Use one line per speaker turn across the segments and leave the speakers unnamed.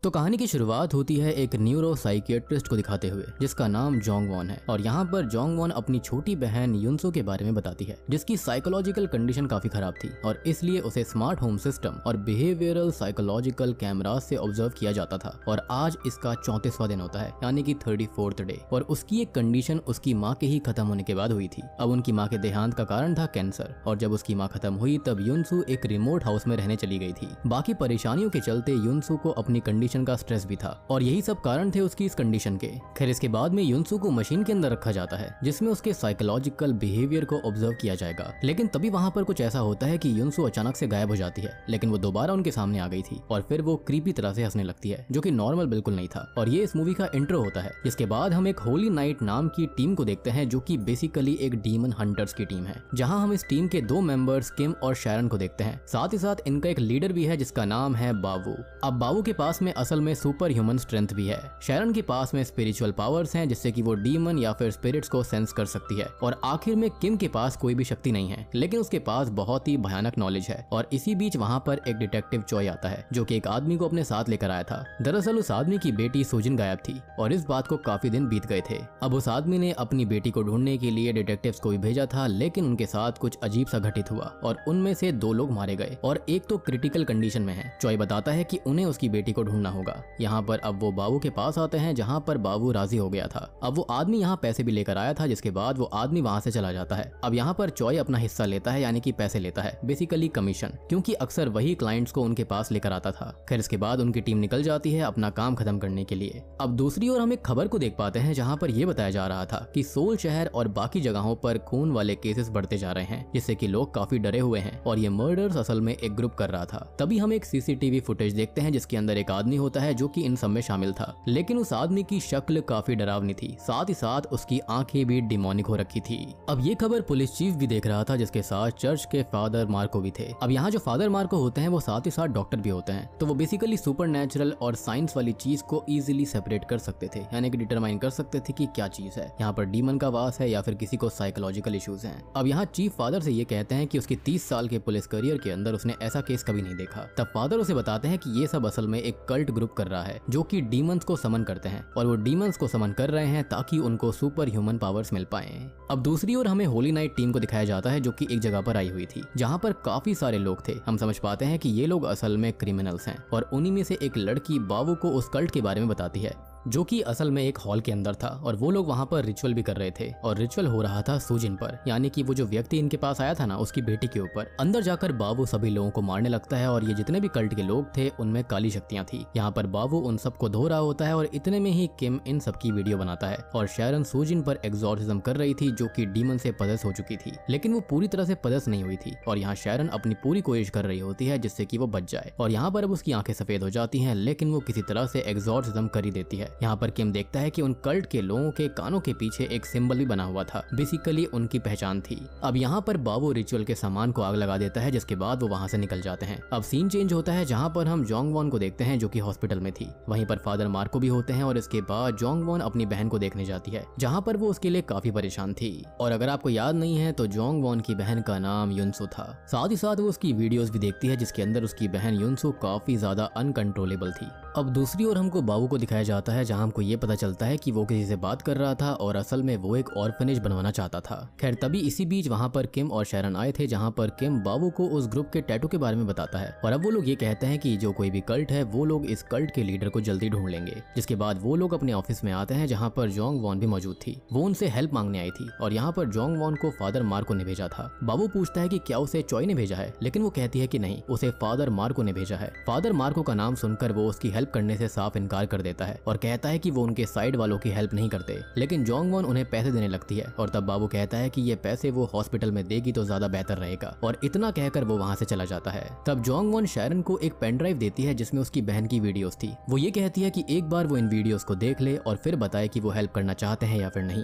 तो कहानी की शुरुआत होती है एक न्यूरो साइकियाट्रिस्ट को दिखाते हुए जिसका नाम जोंग वॉन है। और यहाँ पर जोंग वॉन अपनी छोटी बहन युनसो के बारे में बताती है जिसकी साइकोलॉजिकल कंडीशन काफी खराब थी और इसलिए उसे स्मार्ट होम सिस्टम और बिहेवियरल साइकोलॉजिकल कैमरास से ऑब्जर्व किया जाता था। और आज इसका 34वां दिन होता है, यानी कि 34th डे। और उसकी एक कंडीशन उसकी माँ के ही खत्म होने के बाद हुई थी। अब उनकी माँ के देहांत का कारण था कैंसर, और जब उसकी माँ खत्म हुई तब युनसू एक रिमोट हाउस में रहने चली गई थी। बाकी परेशानियों के चलते युनसू को अपनी कंडीशन का स्ट्रेस भी था और यही सब कारण थे उसकी इस कंडीशन के। खैर इसके बाद में युनसू को मशीन के अंदर रखा जाता है जिसमें उसके साइकोलॉजिकल बिहेवियर को ऑब्जर्व किया जाएगा। लेकिन तभी वहाँ पर कुछ ऐसा होता है कि युनसू अचानक से गायब हो जाती है, लेकिन वो दोबारा उनके सामने आ गई थी और फिर वो क्रीपी तरह से हंसने लगती है जो कि नॉर्मल बिल्कुल नहीं था। और ये इस मूवी का इंट्रो होता है। इसके बाद हम एक होली नाइट नाम की टीम को देखते हैं जो कि बेसिकली एक डीमन हंटर्स की टीम है, जहां हम इस टीम के 2 मेंबर्स किम और शैरन को देखते हैं। साथ ही साथ इनका एक लीडर भी है जिसका नाम है बावू। अब बावू के पास में असल में सुपर ह्यूमन स्ट्रेंथ भी है। शैरन के पास में स्पिरिचुअल पावर्स हैं जिससे कि वो डीमन या फिर स्पिरिट्स को सेंस कर सकती है। और आखिर में किम के पास कोई भी शक्ति नहीं है, लेकिन उसके पास बहुत ही भयानक नॉलेज है। और इसी बीच वहाँ पर एक डिटेक्टिव चॉय आता है जो कि एक आदमी को अपने साथ लेकर आया था। दरअसल उस आदमी की बेटी सुजिन गायब थी और इस बात को काफी दिन बीत गए थे। अब उस आदमी ने अपनी बेटी को ढूंढने के लिए डिटेक्टिव्स को भी भेजा था, लेकिन उनके साथ कुछ अजीब सा घटित हुआ और उनमें से 2 लोग मारे गए और एक तो क्रिटिकल कंडीशन में है। चॉय बताता है कि उन्हें उसकी बेटी को ढूंढना होगा। यहाँ पर अब वो बाबू के पास आते हैं जहाँ पर बाबू राजी हो गया था। अब वो आदमी यहाँ पैसे भी लेकर आया था, जिसके बाद वो आदमी वहाँ से चला जाता है। अब यहाँ पर चॉय अपना हिस्सा लेता है, यानी कि पैसे लेता है, बेसिकली कमीशन, क्योंकि अक्सर वही क्लाइंट्स को उनके पास लेकर आता था। खैर इसके बाद उनकी टीम निकल जाती है अपना काम खत्म करने के लिए। अब दूसरी ओर हम एक खबर को देख पाते हैं जहाँ पर यह बताया जा रहा था कि सोल शहर और बाकी जगहों पर खून वाले केसेस बढ़ते जा रहे हैं, जिससे कि लोग काफी डरे हुए हैं और ये मर्डर्स असल में एक ग्रुप कर रहा था। तभी हम एक सीसीटीवी फुटेज देखते हैं जिसके अंदर एक आदमी होता है जो कि इन सब में शामिल था, लेकिन उस आदमी की शक्ल काफी डरावनी थी, साथ ही साथ उसकी आंखें भी डिमोनिक हो रखी थी। अब ये खबर पुलिस चीफ भी देख रहा था जिसके साथ चर्च के फादर मार्को भी थे। अब यहाँ जो फादर मार्को होते हैं वो साथ ही साथ डॉक्टर भी होते हैं, तो वो बेसिकली सुपरनैचुरल और साइंस वाली चीज को इजीली सेपरेट कर सकते थे, यानी कि डिटरमाइन कर सकते थे कि क्या चीज है, यहाँ पर डीमन का वास है या फिर किसी को साइकोलॉजिकल इश्यूज हैं। अब यहाँ चीफ फादर से ये कहते हैं कि उसके 30 साल के पुलिस करियर के अंदर उसने ऐसा केस कभी नहीं देखा। तब फादर उसे बताते हैं कि ये सब असल में एक कल्ट ग्रुप कर रहा है जो कि डीमंस को समन करते हैं और वो डीमंस को समन कर रहे हैं ताकि उनको सुपर ह्यूमन पावर्स मिल पाए। अब दूसरी ओर हमें होली नाइट टीम को दिखाया जाता है जो कि एक जगह पर आई हुई थी जहाँ पर काफी सारे लोग थे। हम समझ पाते हैं कि ये लोग असल में क्रिमिनल्स हैं और उन्हीं में से एक लड़की बाबू को उस कल्ट के बारे में बताती है जो कि असल में एक हॉल के अंदर था और वो लोग वहाँ पर रिचुअल भी कर रहे थे और रिचुअल हो रहा था सुजिन पर, यानी कि वो जो व्यक्ति इनके पास आया था ना उसकी बेटी के ऊपर। अंदर जाकर बाबू सभी लोगों को मारने लगता है और ये जितने भी कल्ट के लोग थे उनमें काली शक्तियां थी। यहाँ पर बाबू उन सबको धो रहा होता है और इतने में ही किम इन सब की वीडियो बनाता है और शैरन सुजिन पर एग्जॉर्सिज्म कर रही थी जो कि डीमन से पदस हो चुकी थी, लेकिन वो पूरी तरह से पदस नहीं हुई थी। और यहाँ शैरन अपनी पूरी कोशिश कर रही होती है जिससे कि वो बच जाए और यहाँ पर अब उसकी आंखें सफेद हो जाती हैं, लेकिन वो किसी तरह से एग्जॉर्सिज्म कर ही देती है। यहाँ पर किम देखता है कि उन कल्ट के लोगों के कानों के पीछे एक सिंबल भी बना हुआ था, बेसिकली उनकी पहचान थी। अब यहाँ पर बाबू रिचुअल के सामान को आग लगा देता है जिसके बाद वो वहाँ से निकल जाते हैं। अब सीन चेंज होता है जहाँ पर हम जोंग वॉन को देखते हैं जो कि हॉस्पिटल में थी। वहीं पर फादर मार्को भी होते हैं और इसके बाद जोंग वॉन अपनी बहन को देखने जाती है जहाँ पर वो उसके लिए काफी परेशान थी। और अगर आपको याद नहीं है तो जोंग वॉन की बहन का नाम युनसू था। साथ ही साथ वो उसकी वीडियोस भी देखती है जिसके अंदर उसकी बहन युनसू काफी ज्यादा अनकंट्रोलेबल थी। अब दूसरी ओर हमको बाबू को दिखाया जाता है जहाँ हमको ये पता चलता है कि वो किसी से बात कर रहा था और असल में वो एक ऑर्फनेज बनवाना चाहता था। खैर तभी इसी बीच वहाँ पर किम और शैरन आए थे जहाँ पर किम बाबू को उस ग्रुप के टैटू के बारे में बताता है और अब वो लोग ये कहते हैं कि जो कोई भी कल्ट है वो लोग इस कल्ट के लीडर को जल्दी ढूंढ लेंगे। जिसके बाद वो लोग अपने ऑफिस में आते हैं जहाँ पर जोंग वॉन भी मौजूद थी। वो उनसे हेल्प मांगने आई थी और यहाँ पर जोंग वॉन को फादर मार्को ने भेजा था। बाबू पूछता है कि क्या उसे चॉय ने भेजा है, लेकिन वो कहती है कि नहीं, उसे फादर मार्को ने भेजा है। फादर मार्को का नाम सुनकर वो उसकी हेल्प करने से साफ इनकार कर देता है और कहता है कि वो उनके साइड वालों की हेल्प नहीं करते, लेकिन जोंग वॉन उन्हें पैसे देने लगती है और तब बाबू कहता है कि ये पैसे वो हॉस्पिटल में देगी तो ज्यादा बेहतर रहेगा और इतना कहकर वो वहाँ से चला जाता है। तब जोंग वॉन शैरन को एक पेन ड्राइव देती है जिसमें उसकी बहन की वीडियोस थी। वो ये कहती है कि एक बार वो इन वीडियोस को देख ले और फिर बताए कि वो हेल्प करना चाहते हैं या फिर नहीं।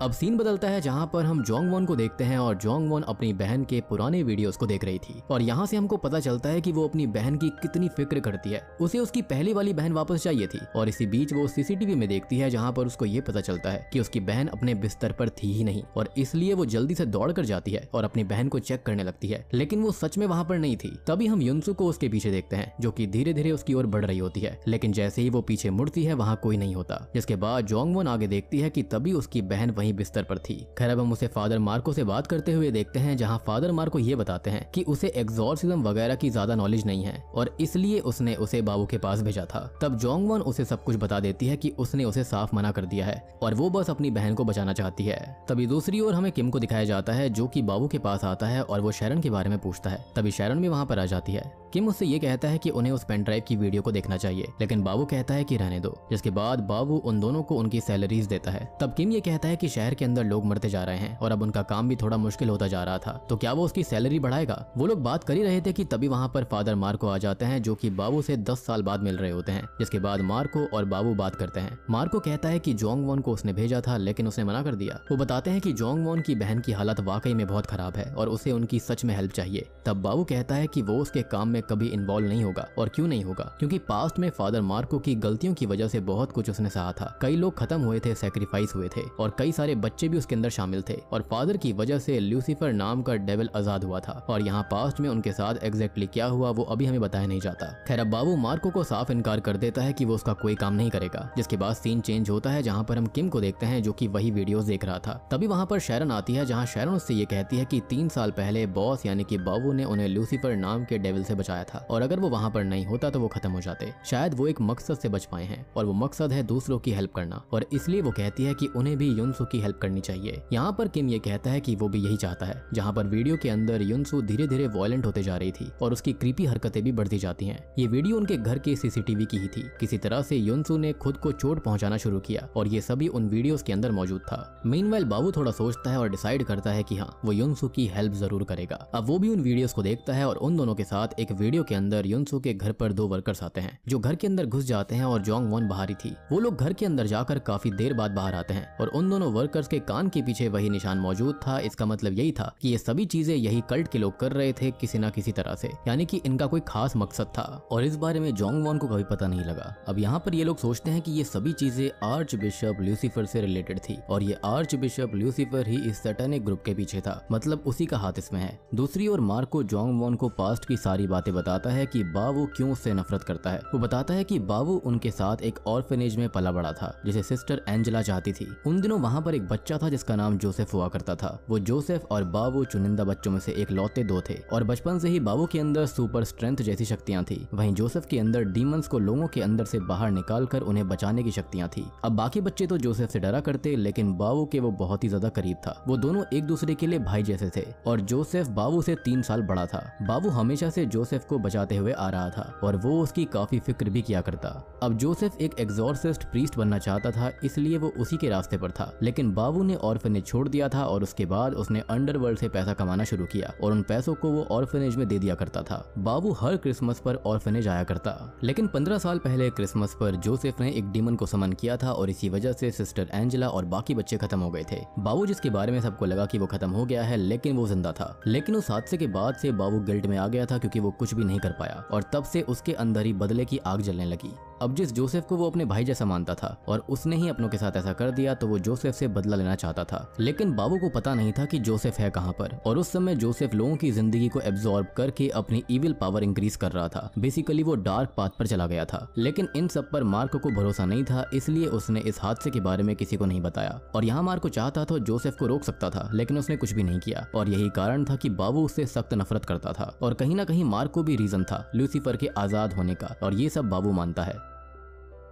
अब सीन बदलता है जहाँ पर हम जोंगवॉन को देखते हैं और जोंगवॉन अपनी बहन के पुराने वीडियोस को देख रही थी और यहाँ से हमको पता चलता है कि वो अपनी बहन की कितनी फिक्र करती है। उसे उसकी पहली वाली बहन वापस चाहिए थी और इसी बीच वो सीसीटीवी में देखती है जहाँ पर उसको ये पता चलता है कि उसकी बहन अपने बिस्तर पर थी ही नहीं और इसलिए वो जल्दी से दौड़ कर जाती है और अपनी बहन को चेक करने लगती है, लेकिन वो सच में वहाँ पर नहीं थी। तभी हम युनसु को उसके पीछे देखते हैं जो कि धीरे धीरे उसकी ओर बढ़ रही होती है, लेकिन जैसे ही वो पीछे मुड़ती है वहाँ कोई नहीं होता। जिसके बाद जोंगवॉन आगे देखती है कि तभी उसकी बहन वहीं बिस्तर पर थी। खैर अब हम उसे फादर मार्को से बात करते हुए देखते हैं जहाँ फादर मार्को ये बताते हैं कि उसे एग्जॉर्सिज्म वगैरह की ज्यादा नॉलेज नहीं है और इसलिए उसने उसे बाबू के पास भेजा था। तब जोंगवॉन उसे सब कुछ बता देती है कि उसने उसे साफ मना कर दिया है और वो बस अपनी बहन को बचाना चाहती है। तभी दूसरी ओर हमें किम को दिखाया जाता है जो कि बाबू के पास आता है और वो शैरन के बारे में पूछता है। तभी शैरन भी वहाँ पर आ जाती है। किम उससे ये कहता है कि उन्हें उस पेन ड्राइव की वीडियो को देखना चाहिए, लेकिन बाबू कहता है कि रहने दो। जिसके बाद बाबू उन दोनों को उनकी सैलरीज देता है। तब किम ये कहता है कि शहर के अंदर लोग मरते जा रहे हैं और अब उनका काम भी थोड़ा मुश्किल होता जा रहा था, तो क्या वो उसकी सैलरी बढ़ाएगा। वो लोग बात कर ही रहे थे कि तभी वहाँ पर फादर मार्को आ जाते हैं जो कि बाबू से 10 साल बाद मिल रहे होते हैं। जिसके बाद मार्को और बाबू बात करते हैं। मार्को कहता है कि जोंगवॉन को उसने भेजा था लेकिन उसने मना कर दिया। वो बताते हैं कि जोंगवॉन की बहन की हालत वाकई में बहुत खराब है और उसे उनकी सच में हेल्प चाहिए। तब बाबू कहता है कि वो उसके काम में कभी इन्वॉल्व नहीं होगा। और क्यों नहीं होगा, क्योंकि पास्ट में फादर मार्को की गलतियों की वजह से बहुत कुछ उसने सहा था। कई लोग खत्म हुए थे, सैक्रिफाइस हुए थे और कई सारे बच्चे भी उसके अंदर शामिल थे और फादर की वजह से ल्यूसीफर नाम का डेविल आजाद हुआ था और यहाँ पास्ट में उनके साथ एग्जैक्टली क्या हुआ वो अभी हमें बताया नहीं जाता। खैर अब बाबू मार्को को साफ इनकार कर देता है कि वो उसका कोई काम नहीं करेगा। जिसके बाद सीन चेंज होता है जहाँ पर हम किम को देखते हैं जो कि वही वीडियोस देख रहा था। तभी वहाँ पर शैरन आती है जहाँ शैरन उससे ये कहती है कि 3 साल पहले बॉस यानी कि बाबू ने उन्हें ल्यूसीफर नाम के डेविल से बचाया था और अगर वो वहाँ पर नहीं होता तो वो खत्म हो जाते। शायद वो एक मकसद से बच पाए हैं और वो मकसद है दूसरों की हेल्प करना और इसलिए वो कहती है कि उन्हें भी युनसु की हेल्प करनी चाहिए। यहाँ पर किम ये कहता है कि वो भी यही चाहता है। जहाँ पर वीडियो के अंदर युनसु धीरे धीरे वायलेंट होते जा रही थी और उसकी क्रीपी हरकतें भी बढ़ती जाती हैं। ये वीडियो उनके घर के सीसीटीवी की ही थी। किसी तरह से युनसु ने खुद को चोट पहुंचाना शुरू किया और ये सभी उन वीडियोस के अंदर मौजूद था। मीनवाइल बाबू थोड़ा सोचता है और डिसाइड करता है कि हाँ वो युनसु की हेल्प जरूर करेगा। अब वो भी उन वीडियोस को देखता है और उन दोनों के साथ एक वीडियो के अंदर युनसु के घर पर 2 वर्कर्स आते हैं जो घर के अंदर घुस जाते हैं और जोंगवॉन बाहर ही थी। वो लोग घर के अंदर जाकर काफी देर बाद बाहर आते हैं और उन दोनों वर्कर्स के कान के पीछे वही निशान मौजूद था। इसका मतलब यही था कि ये सभी चीजें यही कल्ट के लोग कर रहे थे किसी न किसी तरह से, यानी कि इनका कोई खास मकसद था और इस बारे में जोंगवॉन को कभी पता नहीं लगा। अब यहाँ पर ये लोग सोचते हैं कि ये सभी चीजें आर्च बिशप ल्यूसीफर से रिलेटेड थी और ये आर्च बिशप ल्यूसीफर ही इस सैटेनिक ग्रुप के पीछे था, मतलब उसी का हाथ इसमें है। दूसरी ओर मार्को जोंगवॉन को पास्ट की सारी बातें बताता है कि बाबू क्यों उससे नफरत करता है। वो बताता है कि बाबू उनके साथ एक ऑर्फनेज में पला बड़ा था जिसे सिस्टर एंजेला चाहती थी। उन दिनों वहाँ पर एक बच्चा था जिसका नाम जोसेफ हुआ करता था। वो जोसेफ और बाबू चुनिंदा बच्चों में से एक लौते 2 थे और बचपन से ही बाबू के अंदर सुपर स्ट्रेंथ जैसी शक्तियां थी। वहीं जोसेफ के अंदर डीमंस को लोगों के अंदर से बाहर निकालकर उन्हें बचाने की शक्तियां थी। अब बाकी बच्चे तो जोसेफ से डरा करते लेकिन बाबू के वो बहुत ही ज्यादा करीब था। वो दोनों एक दूसरे के लिए भाई जैसे थे और जोसेफ बाबू से 3 साल बड़ा था। बाबू हमेशा से जोसेफ को बचाते हुए आ रहा था और वो उसकी काफी फिक्र भी किया करता। अब जोसेफ एक एग्जॉर्सिस्ट प्रीस्ट बनना चाहता था इसलिए वो उसी के रास्ते पर था, लेकिन बाबू ने ऑर्फनेज छोड़ दिया था और उसके बाद उसने अंडरवर्ल्ड से पैसा कमाना शुरू किया और उन पैसों को वो ऑर्फनेज में दे दिया करता था। बाबू हर क्रिसमस पर ऑर्फनेज आया करता, लेकिन 15 साल पहले क्रिसमस पर जोसेफ ने एक डीमन को समन किया था और इसी वजह से सिस्टर एंजेला और बाकी बच्चे खत्म हो गए थे। बाबू जिसके बारे में सबको लगा कि वो खत्म हो गया है लेकिन वो जिंदा था। लेकिन उस हादसे के बाद से बाबू गिल्ट में आ गया था क्योंकि वो कुछ भी नहीं कर पाया और तब से उसके अंदर ही बदले की आग जलने लगी। अब जिस जोसेफ को वो अपने भाई जैसा मानता था और उसने ही अपनों के साथ ऐसा कर दिया तो वो जोसेफ से बदला लेना चाहता था, लेकिन बाबू को पता नहीं था कि जोसेफ है कहाँ पर। और उस समय जोसेफ लोगों की जिंदगी को एब्जॉर्ब करके अपनी इविल पावर इंक्रीज कर रहा था। बेसिकली वो डार्क पाथ पर चला गया था, लेकिन इन सब पर मार्को को भरोसा नहीं था इसलिए उसने इस हादसे के बारे में किसी को नहीं बताया। और यहाँ मार्को चाहता तो जोसेफ को रोक सकता था लेकिन उसने कुछ भी नहीं किया और यही कारण था कि बाबू उससे सख्त नफरत करता था और कहीं ना कहीं मार्को भी रीजन था ल्यूसीफर के आजाद होने का और ये सब बाबू मानता है।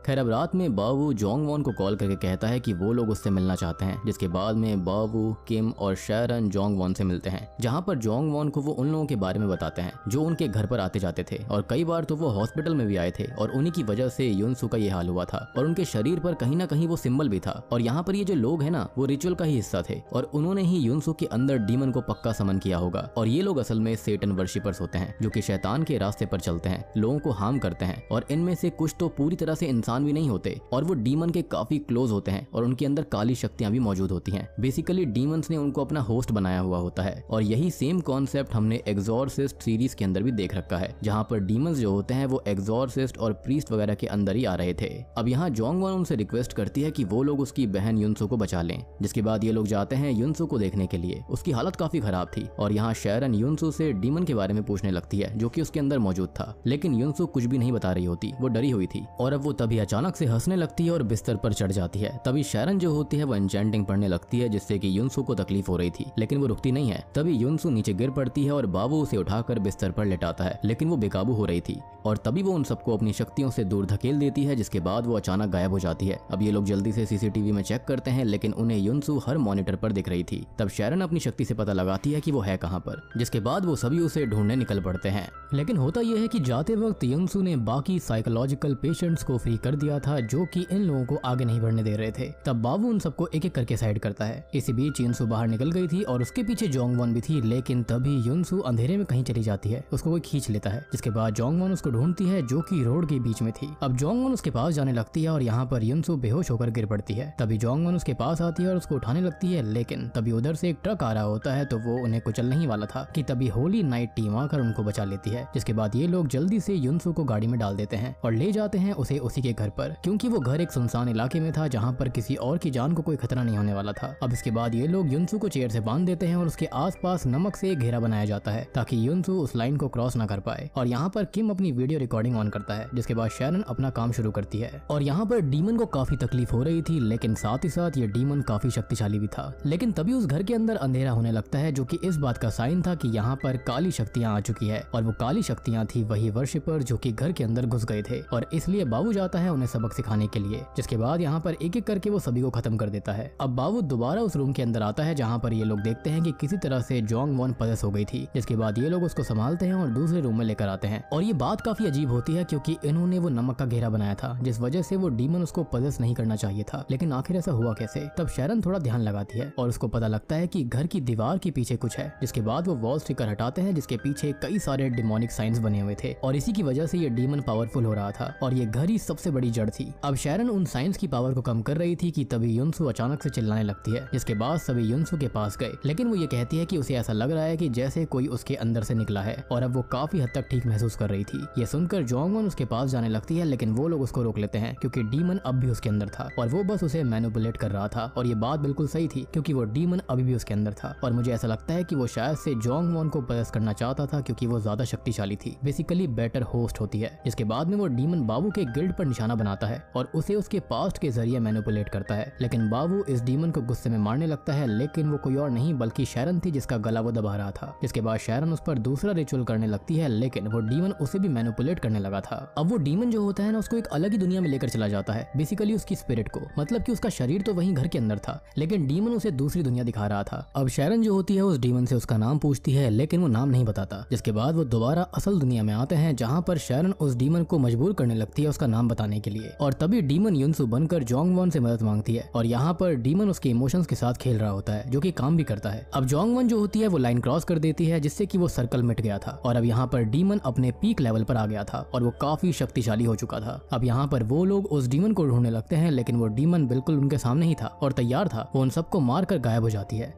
खैर अब रात में बाबू जोंगवॉन को कॉल करके कहता है कि वो लोग उससे मिलना चाहते हैं, जिसके बाद में बाबू, किम और शैरन जोंगवॉन से मिलते हैं, जहां पर जोंगवॉन को वो उन लोगों के बारे में बताते हैं जो उनके घर पर आते जाते थे और कई बार तो वो हॉस्पिटल में भी आए थे और उन्हीं की वजह से युनसु का ये हाल हुआ था और उनके शरीर पर कहीं ना कहीं वो सिंबल भी था। और यहाँ पर ये जो लोग है ना वो रिचुअल का ही हिस्सा थे और उन्होंने ही युनसु के अंदर डीमन को पक्का समन किया होगा। और ये लोग असल में सेटन वर्शिपर्स होते हैं जो कि शैतान के रास्ते पर चलते हैं, लोगों को हार्म करते हैं और इनमें से कुछ तो पूरी तरह से इंसान इंसान भी नहीं होते और वो डीमन के काफी क्लोज होते हैं और उनके अंदर काली शक्तियां भी मौजूद होती हैं। बेसिकली डीमंस ने उनको अपना होस्ट बनाया हुआ होता है और यही सेम कॉन्सेप्ट हमने एग्जॉर्सिस्ट सीरीज के अंदर भी देख रखा है, जहां पर डीमंस जो होते हैं वो एग्जॉर्सिस्ट और प्रीस्ट वगैरह के अंदर ही आ रहे थे। अब यहाँ जोंगवॉन उनसे रिक्वेस्ट करती है कि वो लोग उसकी बहन युनसो को बचा लें, जिसके बाद ये लोग जाते हैं युनसो को देखने के लिए। उसकी हालत काफी खराब थी और यहाँ शैरन युनसो से डीमन के बारे में पूछने लगती है जो कि उसके अंदर मौजूद था, लेकिन युनसो कुछ भी नहीं बता रही होती, वो डरी हुई थी। और अब वो तभी अचानक से हंसने लगती है और बिस्तर पर चढ़ जाती है। तभी शैरन जो होती है वो एन्चेंटिंग पढ़ने लगती है, जिससे कि युनसो को तकलीफ हो रही थी, लेकिन वो रुकती नहीं है। तभी युनसो नीचे गिर पड़ती है और बाबू उसे उठाकर बिस्तर पर लेटाता है, लेकिन वो बेकाबू हो रही थी और तभी वो उन सबको अपनी शक्तियों से दूर धकेल देती है, जिसके बाद वो अचानक गायब हो जाती है। अब ये लोग जल्दी से सीसीटीवी में चेक करते हैं, लेकिन उन्हें युनसो हर मॉनिटर पर दिख रही थी। तब शैरन अपनी शक्ति से पता लगाती है कि वो है कहां पर, जिसके बाद वो सभी उसे ढूंढने निकल पड़ते हैं। लेकिन होता यह है कि जाते वक्त युनसो ने बाकी साइकोलॉजिकल पेशेंट्स को फ्री कर दिया था, जो कि इन लोगों को आगे नहीं बढ़ने दे रहे थे। तब बाबू उन सबको एक एक करके साइड करता है। इसी बीच युनसो बाहर निकल गई थी और उसके पीछे जोंगवॉन भी थी, लेकिन तभी युनसो अंधेरे में कहीं चली जाती है, उसको कोई खींच लेता है, जिसके बाद जोंगवॉन उसको ढूंढती है जो कि रोड के बीच में थी। अब जोंगवॉन उसके पास जाने लगती है और यहाँ पर युनसो बेहोश होकर गिर पड़ती है। तभी जोंगवॉन उसके पास आती है और उसको उठाने लगती है, लेकिन तभी उधर से एक ट्रक आ रहा होता है, तो वो उन्हें कुचलने ही वाला था कि तभी होली नाइट टीम आकर उनको बचा लेती है। जिसके बाद ये लोग जल्दी से युनसो को गाड़ी में डाल देते हैं और ले जाते हैं उसे उसी के घर पर, क्योंकि वो घर एक सुनसान इलाके में था जहाँ पर किसी और की जान को कोई खतरा नहीं होने वाला था। अब इसके बाद ये लोग युनसो को चेयर से बांध देते हैं और उसके आसपास नमक से एक घेरा बनाया जाता है ताकि युनसो उस लाइन को क्रॉस ना कर पाए। और यहाँ पर किम अपनी वीडियो रिकॉर्डिंग ऑन करता है, जिसके बाद शैरन अपना काम शुरू करती है। और यहाँ पर डीमन को काफी तकलीफ हो रही थी, लेकिन साथ ही साथ ये डीमन काफी शक्तिशाली भी था। लेकिन तभी उस घर के अंदर अंधेरा होने लगता है, जो कि इस बात का साइन था कि यहाँ पर काली शक्तियाँ आ चुकी है। और वो काली शक्तियाँ थी वही वर्शिपर जो कि घर के अंदर घुस गए थे, और इसलिए बाबू जाता है उन्हें सबक सिखाने के लिए। जिसके बाद यहाँ पर एक एक करके वो सभी को खत्म कर देता है। अब बाबू दोबारा उस रूम के अंदर आता है जहाँ पर ये लोग देखते हैं कि किसी तरह से जोंगवॉन पजेस हो गई थी। जिसके बाद ये लोग उसको संभालते हैं और दूसरे रूम में लेकर आते हैं। और ये बात काफी अजीब होती है, क्योंकि इन्होंने वो नमक का घेरा बनाया था, जिस वजह से वो डीमन उसको पजेस नहीं करना चाहिए था। लेकिन आखिर ऐसा हुआ कैसे? तब शैरन थोड़ा ध्यान लगाती है और उसको पता लगता है कि घर की दीवार के पीछे कुछ है। जिसके बाद वो वॉल स्टिकर हटाते हैं, जिसके पीछे कई सारे डिमोनिक साइंस बने हुए थे, और इसी की वजह से ये डीमन पावरफुल हो रहा था और ये घर ही सबसे बड़ी जड़ थी। अब शैरन उन साइंस की पावर को कम कर रही थी कि तभी युनसो अचानक से चिल्लाने लगती है। जिसके बाद सभी युनसो के पास गए, लेकिन वो ये कहती है कि उसे ऐसा लग रहा है कि जैसे कोई उसके अंदर से निकला है, और अब वो काफी हद तक ठीक महसूस कर रही थी। ये सुनकर जोंगवॉन उसके पास जाने लगती है, लेकिन वो लोग उसको रोक लेते हैं क्योंकि डीमन अब भी उसके अंदर था और वो बस उसे मैनिपुलेट कर रहा था। और ये बात बिल्कुल सही थी, क्योंकि वो डीमन अभी भी उसके अंदर था। और मुझे ऐसा लगता है कि वो शायद से जोंगवॉन को पजेस करना चाहता था, क्योंकि वो ज्यादा शक्तिशाली थी, बेसिकली बेटर होस्ट होती है। जिसके बाद में वो डीमन बाबू के गिल्ड पर निशाना बनाता है और उसे उसके पास्ट के जरिए मैनिपुलेट करता है। लेकिन बाबू इस डीमन को गुस्से में मारने लगता है, लेकिन वो कोई और नहीं बल्कि शैरन थी, जिसका गला वो दबा रहा था। जिसके बाद शैरन उस पर दूसरा रिचुअल करने लगती है, लेकिन वो डीमन उसे भी मैनिपुलेट करने लगा था। अब वो डीमन जो होता है ना, उसको एक अलग ही दुनिया में लेकर चला जाता है, बेसिकली उसकी स्पिरिट को। मतलब कि उसका शरीर तो वहीं घर के अंदर था, लेकिन डीमन उसे दूसरी दुनिया दिखा रहा था। अब शैरन जो होती है उस डीमन से उसका नाम पूछती है, लेकिन वो नाम नहीं बताता। जिसके बाद वो दोबारा असल दुनिया में आते हैं, जहाँ पर शैरन उस डीमन को मजबूर करने लगती है उसका नाम बताने के लिए। और तभी डीमन युनसो बनकर जोंगवॉन से मदद मांगती है, और यहाँ पर डीमन उसके इमोशंस के साथ खेल रहा होता है, जो कि काम भी करता है। अब जोंगवॉन जो होती है वो लाइन क्रॉस कर देती है, जिससे कि वो सर्कल मिट गया था, और अब यहाँ पर डीमन अपने पीक लेवल पर आ गया था और वो काफी शक्तिशाली हो चुका था। अब यहाँ पर वो लोग उस डीमन को ढूंढने लगते हैं, लेकिन वो डीमन बिल्कुल उनके सामने ही था और तैयार था। वो उन सबको मारकर गायब हो जाती है।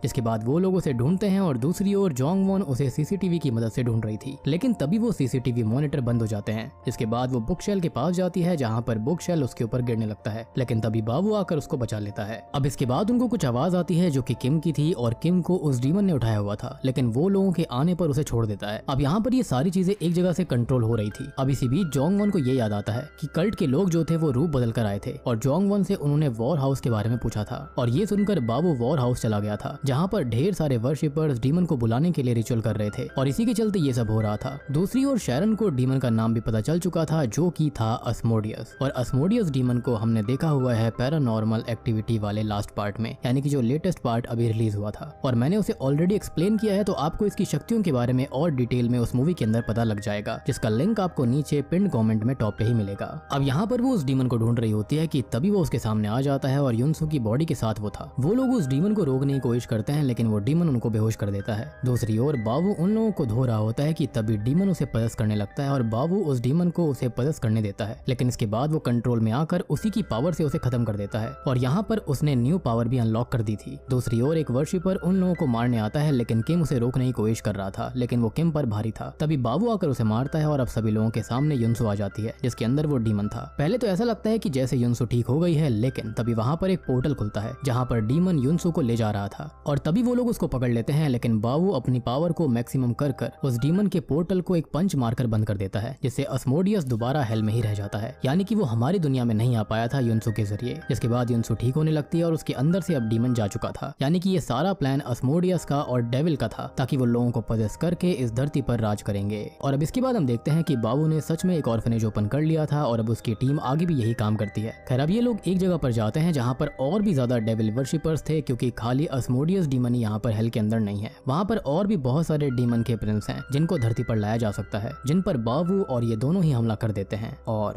जिसके बाद वो लोग उसे ढूंढते हैं और दूसरी ओर जोंगवॉन उसे सीसीटीवी की मदद से ढूंढ रही थी, लेकिन तभी वो सीसीटीवी मॉनिटर बंद हो जाते हैं। इसके बाद वो बुक शेल के पास जाती है, जहाँ पर बुक शेल उसके ऊपर गिरने लगता है, लेकिन तभी बाबू आकर उसको बचा लेता है। अब इसके बाद उनको कुछ आवाज आती है जो कि किम की थी, और किम को उस डीमन ने उठाया हुआ था, लेकिन वो लोगों के आने पर उसे छोड़ देता है। अब यहाँ पर ये सारी चीजें एक जगह से कंट्रोल हो रही थी। अब इसी बीच जोंगवॉन को ये याद आता है कि कल्ट के लोग जो थे वो रूप बदल कर आए थे, और जोंगवॉन से उन्होंने वॉर हाउस के बारे में पूछा था। और ये सुनकर बाबू वॉर हाउस चला गया था, जहाँ पर ढेर सारे वर्शिपर्स डीमन को बुलाने के लिए रिचुअल कर रहे थे, और इसी के चलते ये सब हो रहा था। दूसरी ओर शैरन को डीमन का नाम भी पता चल चुका था, जो कि था अस्मोडियस। और अस्मोडियस डीमन को हमने देखा हुआ है पैरानॉर्मल एक्टिविटी वाले लास्ट पार्ट में, यानी कि जो लेटेस्ट पार्ट अभी रिलीज हुआ था, और मैंने उसे ऑलरेडी एक्सप्लेन किया है, तो आपको इसकी शक्तियों के बारे में और डिटेल में उस मूवी के अंदर पता लग जाएगा, जिसका लिंक आपको नीचे पिन कमेंट में टॉप पे ही मिलेगा। अब यहाँ पर वो उस डीमन को ढूंढ रही होती है कि तभी वो उसके सामने आ जाता है, और युनसो की बॉडी के साथ वो था। वो लोग उस डीमन को रोकने की कोशिश करते हैं लेकिन वो डीमन उनको बेहोश कर देता है। दूसरी ओर बाबू उन लोगों को धो रहा होता है कि तभी डीमन उसे पजस करने लगता है और बाबू उस डीमन को उसे पजस करने देता है, लेकिन इसके बाद वो कंट्रोल में आकर उसी की पावर से उसे खत्म कर देता है और यहाँ पर उसने न्यू पावर भी अनलॉक कर दी थी। दूसरी ओर एक वर्शिपर उन लोगों को मारने आता है लेकिन किम उसे रोकने की कोशिश कर रहा था, लेकिन वो किम पर भारी था। तभी बाबू आकर उसे मारता है और अब सभी लोगों के सामने युनसो आ जाती है जिसके अंदर वो डीमन था। पहले तो ऐसा लगता है कि जैसे युनसो ठीक हो गई है, लेकिन तभी वहाँ पर एक पोर्टल खुलता है जहाँ पर डीमन युनसो को ले जा रहा था और तभी वो लोग उसको पकड़ लेते हैं, लेकिन बाबू अपनी पावर को मैक्सिमम कर उस डीमन के पोर्टल को एक पंच मारकर बंद कर देता है, जिससे अस्मोडियस दोबारा हेल में ही रह जाता है, यानी कि वो हमारी दुनिया में नहीं आ पाया था युनसो के जरिए। जिसके बाद युनसो ठीक होने लगती है और उसके अंदर से अब डीमन जा चुका था, यानी कि ये सारा प्लान अस्मोडियस का और डेविल का था ताकि वो लोगों को पजेस करके इस धरती पर राज करेंगे। और अब इसके बाद हम देखते हैं कि बाबू ने सच में एक ऑर्फनेज ओपन कर लिया था और अब उसकी टीम आगे भी यही काम करती है। खैर अब ये लोग एक जगह पर जाते हैं जहाँ पर और भी ज्यादा डेविल वर्शिपर्स थे, क्योंकि खाली अस्मोडियस डीमन ही यहाँ पर हेल के अंदर नहीं है, वहाँ पर और भी बहुत सारे डीमन के प्रिंस हैं जिनको धरती पर लाया जा सकता है, जिन पर बाबू और ये दोनों ही हमला कर देते हैं। और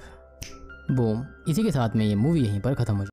बूम, इसी के साथ में ये मूवी यहीं पर खत्म हो